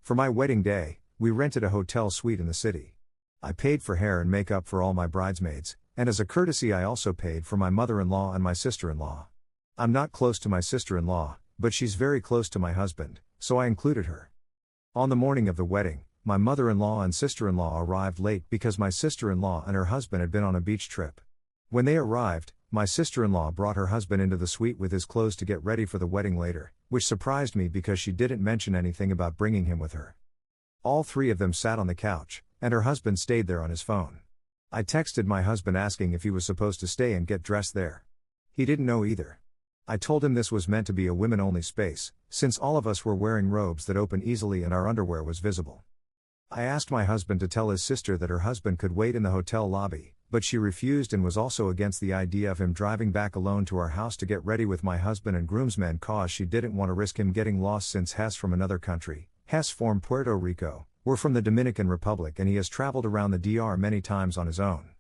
For my wedding day, we rented a hotel suite in the city. I paid for hair and makeup for all my bridesmaids, and as a courtesy I also paid for my mother-in-law and my sister-in-law. I'm not close to my sister-in-law, but she's very close to my husband, so I included her. On the morning of the wedding, my mother-in-law and sister-in-law arrived late because my sister-in-law and her husband had been on a beach trip. When they arrived, my sister-in-law brought her husband into the suite with his clothes to get ready for the wedding later, which surprised me because she didn't mention anything about bringing him with her. All three of them sat on the couch, and her husband stayed there on his phone. I texted my husband asking if he was supposed to stay and get dressed there. He didn't know either. I told him this was meant to be a women-only space, since all of us were wearing robes that open easily and our underwear was visible. I asked my husband to tell his sister that her husband could wait in the hotel lobby, but she refused and was also against the idea of him driving back alone to our house to get ready with my husband and groomsmen cause she didn't want to risk him getting lost since Hess from another country, Hess from Puerto Rico, we're from the Dominican Republic and he has traveled around the DR many times on his own.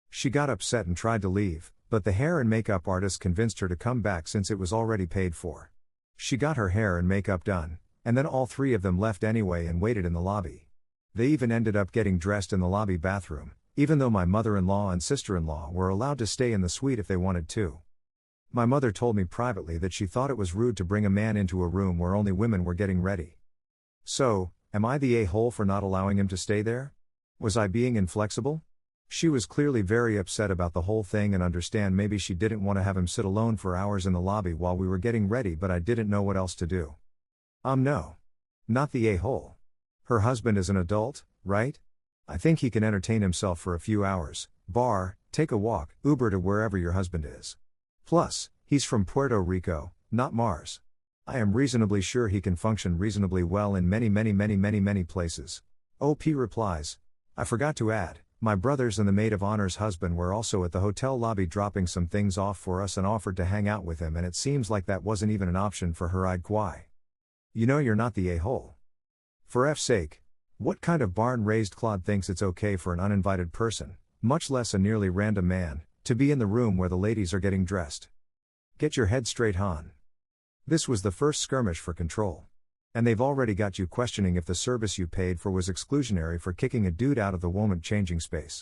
She got upset and tried to leave, but the hair and makeup artist convinced her to come back since it was already paid for. She got her hair and makeup done, and then all three of them left anyway and waited in the lobby. They even ended up getting dressed in the lobby bathroom, even though my mother-in-law and sister-in-law were allowed to stay in the suite if they wanted to. My mother told me privately that she thought it was rude to bring a man into a room where only women were getting ready. So, am I the a-hole for not allowing him to stay there? Was I being inflexible? She was clearly very upset about the whole thing and understand maybe she didn't want to have him sit alone for hours in the lobby while we were getting ready, but I didn't know what else to do. No. Not the a-hole. Her husband is an adult, right? I think he can entertain himself for a few hours, bar, take a walk, Uber to wherever your husband is. Plus, he's from Puerto Rico, not Mars. I am reasonably sure he can function reasonably well in many places. OP replies. I forgot to add, my brothers and the maid of honor's husband were also at the hotel lobby dropping some things off for us and offered to hang out with him, and it seems like that wasn't even an option for her. I'd quai. You know you're not the a-hole. For F's sake. What kind of barn-raised clod thinks it's okay for an uninvited person, much less a nearly random man, to be in the room where the ladies are getting dressed? Get your head straight, hon. This was the first skirmish for control. And they've already got you questioning if the service you paid for was exclusionary for kicking a dude out of the woman changing space.